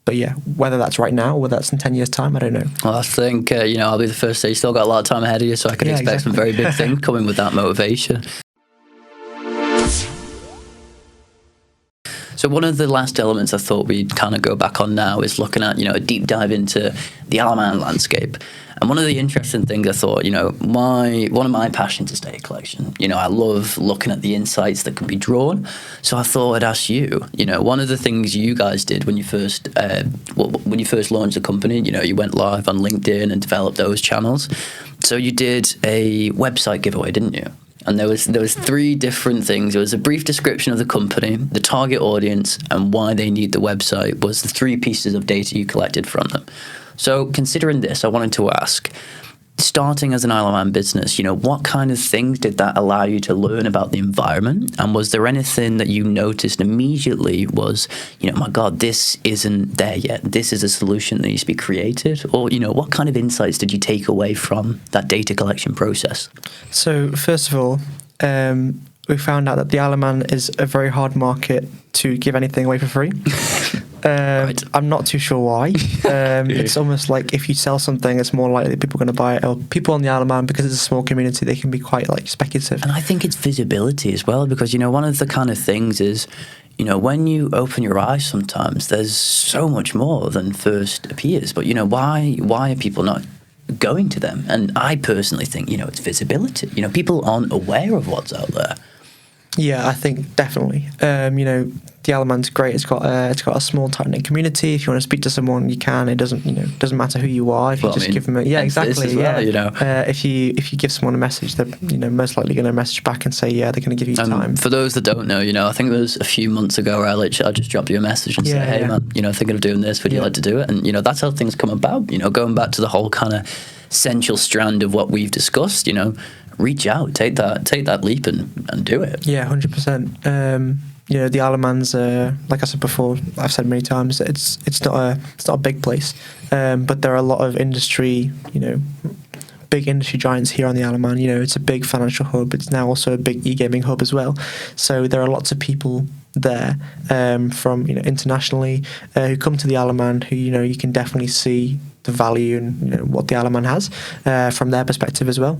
Speaker 1: But yeah, whether that's right now or whether that's in 10 years' time, I don't know.
Speaker 2: Well, I think, I'll be the first to say you still got a lot of time ahead of you, so I can expect some very big things coming with that motivation. So one of the last elements I thought we'd kind of go back on now is looking at, a deep dive into the Alaman landscape. And one of the interesting things I thought, one of my passions is data collection. I love looking at the insights that can be drawn. So I thought I'd ask you, one of the things you guys did when you first launched the company, you went live on LinkedIn and developed those channels. So you did a website giveaway, didn't you? And there was 3 different things. There was a brief description of the company, the target audience, and why they need the website was the 3 pieces of data you collected from them. So considering this, I wanted to ask, starting as an Isle of Man business, what kind of things did that allow you to learn about the environment? And was there anything that you noticed immediately was, my God, this isn't there yet. This is a solution that needs to be created. Or, what kind of insights did you take away from that data collection process?
Speaker 1: So first of all, we found out that the Isle of Man is a very hard market to give anything away for free. Right. I'm not too sure why. It's almost like if you sell something, it's more likely that people are going to buy it. Or people on the Isle of Man, because it's a small community, they can be quite speculative.
Speaker 2: And I think it's visibility as well, because one of the kind of things is, when you open your eyes, sometimes there's so much more than first appears. But why are people not going to them? And I personally think it's visibility. People aren't aware of what's out there.
Speaker 1: Yeah, I think definitely. The Alaman's great. It's got a small tight knit community. If you want to speak to someone, you can. It doesn't matter who you are. If you give them exactly.
Speaker 2: As well,
Speaker 1: if you give someone a message, they're most likely going to message back and say they're going to give you time.
Speaker 2: For those that don't know, I think it was a few months ago where I just dropped you a message and said, hey man, thinking of doing this. Would you like to do it? And that's how things come about. Going back to the whole kind of central strand of what we've discussed. Reach out, take that leap and do it.
Speaker 1: Yeah, 100%. The Alaman's, like I said before, I've said many times, it's not a big place, but there are a lot of industry, big industry giants here on the Alaman. It's a big financial hub. It's now also a big e-gaming hub as well. So there are lots of people there from internationally who come to the Alaman who you can definitely see the value and what the Alaman has from their perspective as well.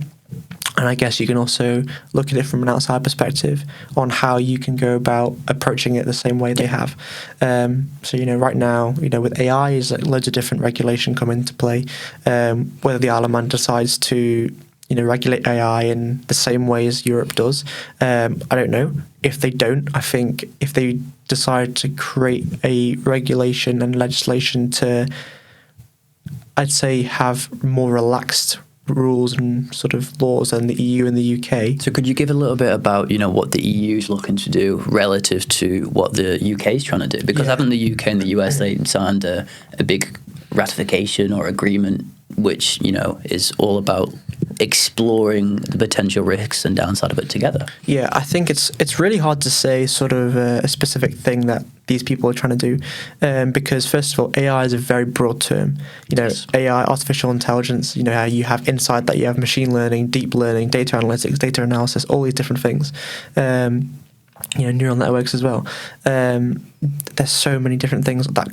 Speaker 1: And I guess you can also look at it from an outside perspective on how you can go about approaching it the same way they have. So right now, with AI, is like loads of different regulation come into play. Whether the Alaman decides to regulate AI in the same way as Europe does, I don't know. If they don't, I think if they decide to create a regulation and legislation to, I'd say, have more relaxed rules and sort of laws than the EU and the UK.
Speaker 2: So could you give a little bit about what the EU is looking to do relative to what the UK is trying to do? Because haven't the UK and the US, they signed a big ratification or agreement which is all about exploring the potential risks and downside of it together?
Speaker 1: Yeah, I think it's really hard to say sort of a specific thing that these people are trying to do, because first of all, AI is a very broad term.
Speaker 2: Yes.
Speaker 1: AI, artificial intelligence. How you have inside that you have machine learning, deep learning, data analytics, data analysis, all these different things. Neural networks as well. There's so many different things that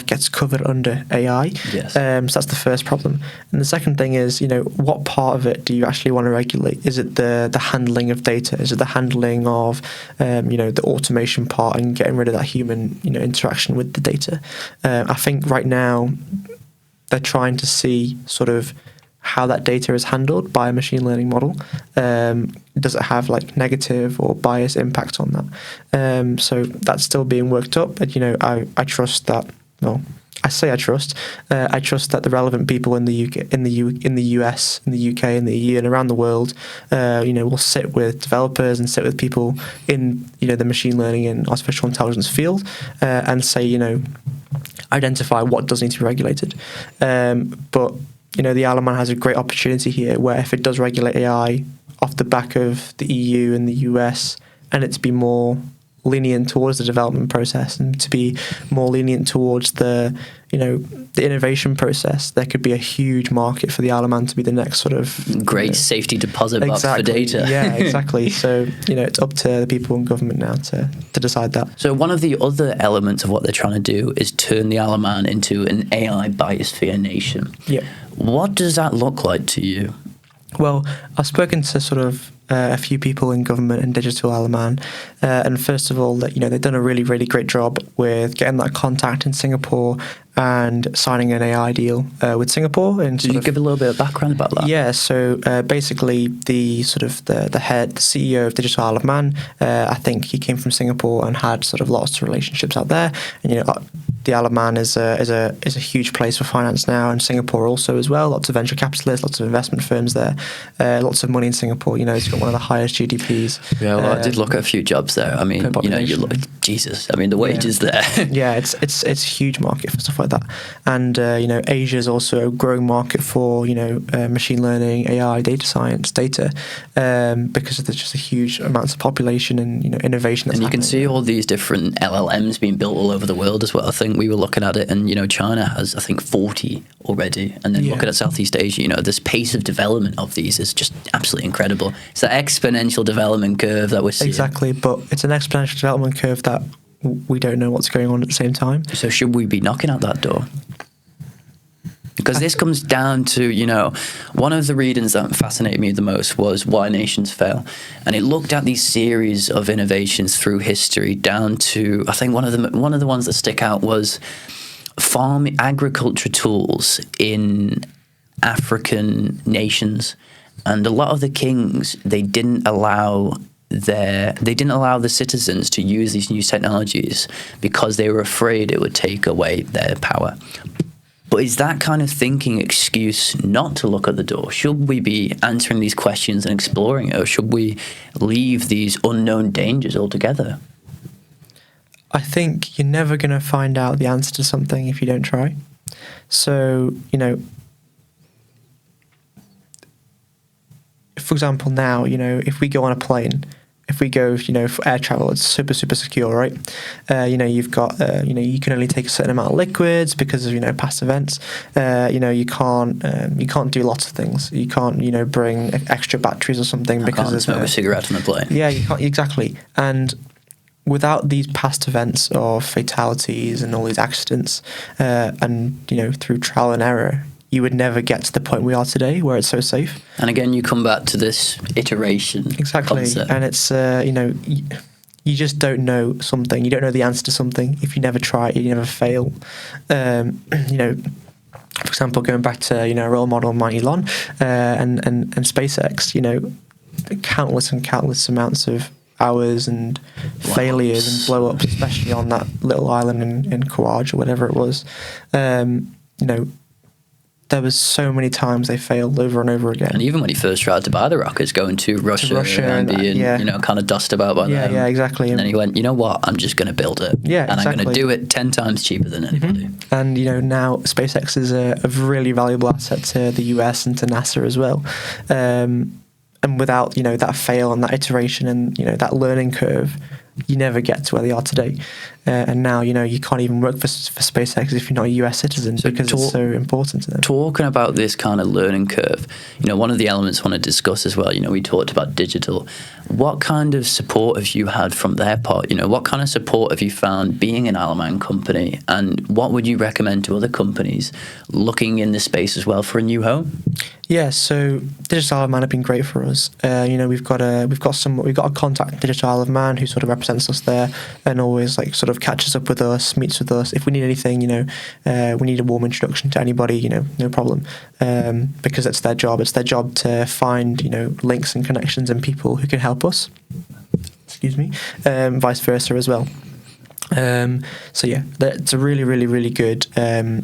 Speaker 1: gets covered under AI.
Speaker 2: Yes.
Speaker 1: So that's the first problem. And the second thing is, what part of it do you actually want to regulate? Is it the handling of data? Is it the handling of, the automation part and getting rid of that human, interaction with the data? I think right now they're trying to see sort of how that data is handled by a machine learning model. Does it have like negative or bias impacts on that? So that's still being worked up. But I trust that. Well, I say I trust. I trust that the relevant people in the UK, in the US, in the UK, in the EU, and around the world, will sit with developers and sit with people in the machine learning and artificial intelligence field, and say identify what does need to be regulated. But the Alaman has a great opportunity here, where if it does regulate AI off the back of the EU and the US, and it to be more lenient towards the development process and to be more lenient towards the innovation process, there could be a huge market for the Alaman to be the next sort of
Speaker 2: great safety deposit box for data.
Speaker 1: Yeah, exactly. So it's up to the people in government now to decide that.
Speaker 2: So one of the other elements of what they're trying to do is turn the Alaman into an AI biosphere nation.
Speaker 1: Yeah.
Speaker 2: What does that look like to you?
Speaker 1: Well, I've spoken to sort of a few people in government and digital Alaman, and first of all, that they've done a really, really great job with getting that contact in Singapore and signing an AI deal with Singapore. And
Speaker 2: Could you give a little bit of background about that?
Speaker 1: Yeah, so basically the head, the CEO of Digital Isle of Man, I think he came from Singapore and had sort of lots of relationships out there. And the Isle of Man is a huge place for finance now, and Singapore also as well. Lots of venture capitalists, lots of investment firms there, lots of money in Singapore. It's got one of the highest GDPs.
Speaker 2: Yeah, well, I did look at a few jobs there. I mean, you look, Jesus. I mean, the wages there.
Speaker 1: Yeah, it's a huge market for stuff like that. And Asia is also a growing market for machine learning, AI, data science, data, because there's just a huge amounts of population and innovation.
Speaker 2: And you can see all these different LLMs being built all over the world as well. I think we were looking at it, and China has, I think, 40 already. And then looking at Southeast Asia, this pace of development of these is just absolutely incredible. It's that exponential development curve that we're seeing.
Speaker 1: Exactly, but it's an exponential development curve that we don't know what's going on at the same time.
Speaker 2: So should we be knocking at that door? Because this comes down to, one of the readings that fascinated me the most was Why Nations Fail. And it looked at these series of innovations through history down to, I think one of the ones that stick out was agriculture tools in African nations. And a lot of the kings, they didn't allow they didn't allow the citizens to use these new technologies because they were afraid it would take away their power. But is that kind of thinking excuse not to look at the door? Should we be answering these questions and exploring it, or should we leave these unknown dangers altogether?
Speaker 1: I think you're never going to find out the answer to something if you don't try. So, you know, for example, now, you know, if we go on a plane, if we go, you know, for air travel, it's super, super secure, right? You know, you've got, you know, you can only take a certain amount of liquids because of, you know, past events. You know, you can't do lots of things. You can't, you know, bring extra batteries or something because
Speaker 2: can't smoke a cigarette on the plane.
Speaker 1: Yeah, you can't, exactly. And without these past events of fatalities and all these accidents, and, you know, through trial and error, you would never get to the point we are today where it's so safe.
Speaker 2: And again, you come back to this iteration concept.
Speaker 1: And it's, you know, you just don't know something. You don't know the answer to something. If you never try it, you never fail. You know, for example, going back to, you know, role model mine Elon and SpaceX, you know, countless and countless amounts of hours and failures and blow-ups, especially on that little island in Kauai or whatever it was. You know, there was so many times they failed over and over again.
Speaker 2: And even when he first tried to buy the rockets, going to Russia and being, you know, kind of dust about by them.
Speaker 1: Yeah, exactly.
Speaker 2: And then he went, you know what, I'm just going to build it.
Speaker 1: Yeah,
Speaker 2: and
Speaker 1: exactly.
Speaker 2: I'm going to do it 10 times cheaper than anybody.
Speaker 1: Mm-hmm. And, you know, now SpaceX is a really valuable asset to the US and to NASA as well. And without, you know, that fail and that iteration and, you know, that learning curve, you never get to where they are today. And now, you know, you can't even work for SpaceX if you're not a US citizen because it's so important to them.
Speaker 2: Talking about this kind of learning curve, you know, one of the elements I want to discuss as well, you know, we talked about digital. What kind of support have you had from their part? You know, what kind of support have you found being an Isle of Man company? And what would you recommend to other companies looking in this space as well for a new home?
Speaker 1: Yeah, so Digital Isle of Man have been great for us. You know, we've got a contact Digital Isle of Man who sort of represents us there and always like sort of catches up with us, meets with us. If we need anything, you know, we need a warm introduction to anybody, you know, no problem, because it's their job. It's their job to find, you know, links and connections and people who can help us. Excuse me, vice versa as well. So yeah, it's a really, really, really good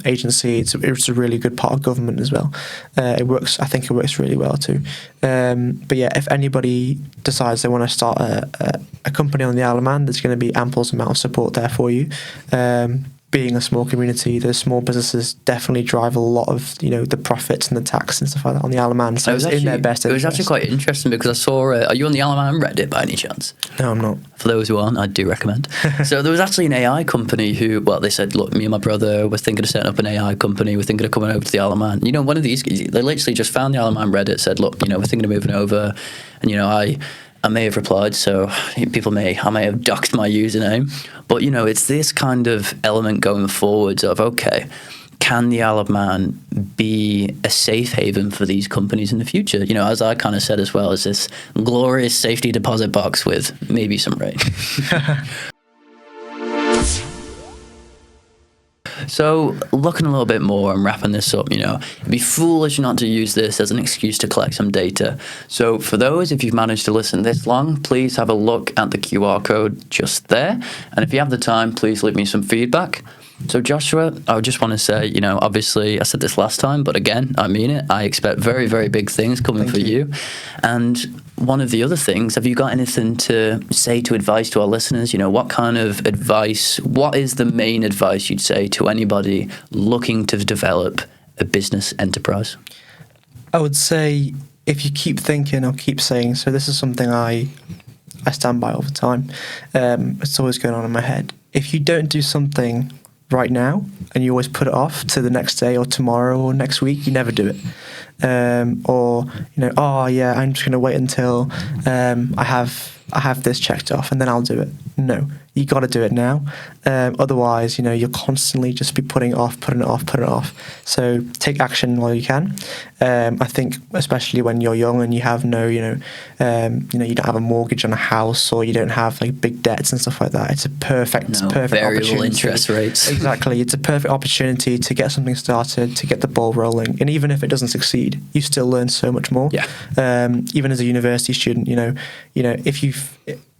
Speaker 1: agency. It's a really good part of government as well. It works. I think it works really well too. But yeah, if anybody decides they want to start a company on the Isle of Man, there's going to be ample amount of support there for you. Being a small community, the small businesses definitely drive a lot of, you know, the profits and the tax and stuff like that on the Isle of Man. So it's in their best interest.
Speaker 2: It was actually quite interesting because I saw, are you on the Isle of Man Reddit by any chance?
Speaker 1: No, I'm not.
Speaker 2: For those who aren't, I do recommend. So there was actually an AI company who, well, they said, look, me and my brother were thinking of setting up an AI company. We're thinking of coming over to the Isle of Man. You know, one of these, they literally just found the Isle of Man Reddit, said, look, you know, we're thinking of moving over. And, you know, I may have replied, so I may have doxed my username. But, you know, it's this kind of element going forwards of, okay, can the Isle of Man be a safe haven for these companies in the future? You know, as I kind of said as well, is this glorious safety deposit box with maybe some rain. So looking a little bit more and wrapping this up, you know, it'd be foolish not to use this as an excuse to collect some data. So for those, if you've managed to listen this long, please have a look at the QR code just there. And if you have the time, please leave me some feedback. So Joshua, I just want to say, you know, obviously I said this last time, but again, I mean it. I expect very, very big things coming for you. And one of the other things, have you got anything to say to advise to our listeners? You know, what kind of advice, what is the main advice you'd say to anybody looking to develop a business enterprise?
Speaker 1: I would say if you keep thinking or keep saying, so this is something I stand by all the time. It's always going on in my head. If you don't do something right now and you always put it off to the next day or tomorrow or next week, you never do it. Or, you know, oh yeah, I'm just going to wait until I have this checked off and then I'll do it. No, You got to do it now. Otherwise, you'll constantly just be putting it off. So take action while you can. I think especially when you're young and you have no, you don't have a mortgage on a house, or you don't have like big debts and stuff like that. It's a perfect
Speaker 2: variable
Speaker 1: opportunity.
Speaker 2: Interest rates.
Speaker 1: Exactly. It's a perfect opportunity to get something started, to get the ball rolling. And even if it doesn't succeed, you still learn so much more.
Speaker 2: Yeah.
Speaker 1: Even as a university student,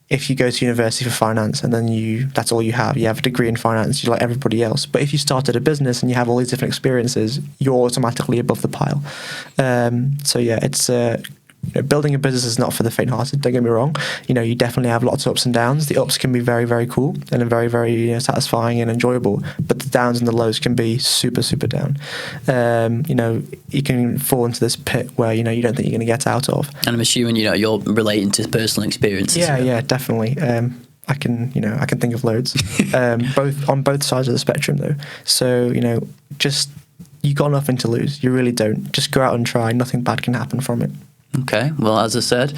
Speaker 1: if you go to university for finance and then that's all you have a degree in finance, you're like everybody else. But if you started a business and you have all these different experiences, you're automatically above the pile. So yeah, it's building a business is not for the faint-hearted. Don't get me wrong. You definitely have lots of ups and downs. The ups can be very, very cool and very, very satisfying and enjoyable. But the downs and the lows can be super, super down. You can fall into this pit where you don't think you're going to get out of.
Speaker 2: And I'm assuming you're relating to personal experiences.
Speaker 1: Yeah, definitely. I can think of loads. On both sides of the spectrum though. So just you got nothing to lose. You really don't. Just go out and try. Nothing bad can happen from it.
Speaker 2: Okay, well, as I said,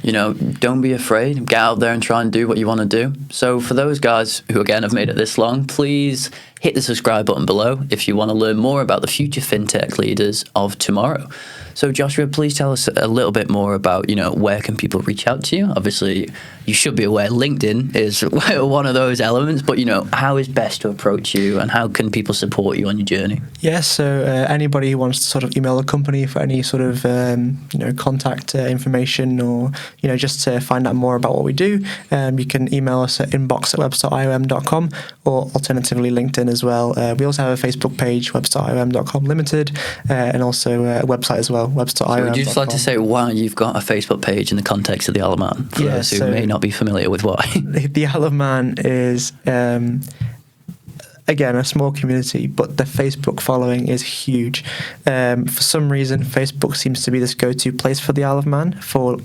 Speaker 2: don't be afraid. Get out there and try and do what you want to do. So for those guys who, again, have made it this long, please hit the subscribe button below if you want to learn more about the future fintech leaders of tomorrow. So Joshua, please tell us a little bit more about, where can people reach out to you? Obviously, you should be aware LinkedIn is one of those elements, but, how is best to approach you and how can people support you on your journey?
Speaker 1: Yeah, so anybody who wants to sort of email the company for any sort of, contact information or, just to find out more about what we do, you can email us at inbox@web.iom.com or alternatively LinkedIn as well. We also have a Facebook page, web.iom.com limited, and also a website as well, web.iom.com.
Speaker 2: So would you just like to say why you've got a Facebook page in the context of the Isle of Man, for those who may not be familiar with why?
Speaker 1: The Isle of Man is... again, a small community, but the Facebook following is huge. For some reason, Facebook seems to be this go-to place for the Isle of Man for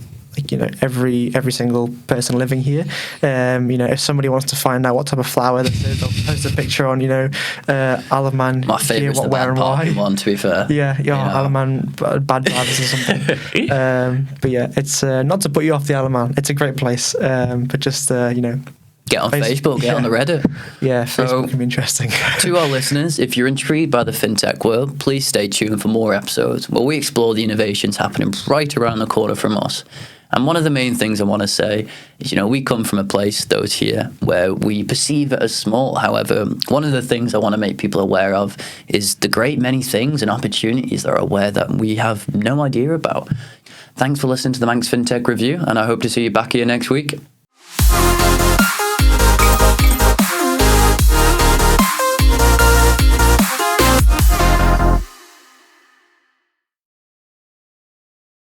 Speaker 1: every single person living here. If somebody wants to find out what type of flower this is, they'll post a picture on Isle of Man.
Speaker 2: My favourite's the bad parking one, to be fair.
Speaker 1: Yeah, Isle of Man bad vibes or something. But yeah, it's not to put you off the Isle of Man. It's a great place, but just
Speaker 2: get on Facebook, get on the Reddit.
Speaker 1: Yeah, Facebook can be interesting.
Speaker 2: To our listeners, if you're intrigued by the fintech world, please stay tuned for more episodes where we explore the innovations happening right around the corner from us. And one of the main things I want to say is, we come from a place, those here, where we perceive it as small. However, one of the things I want to make people aware of is the great many things and opportunities that are aware that we have no idea about. Thanks for listening to the Manx Fintech Review, and I hope to see you back here next week.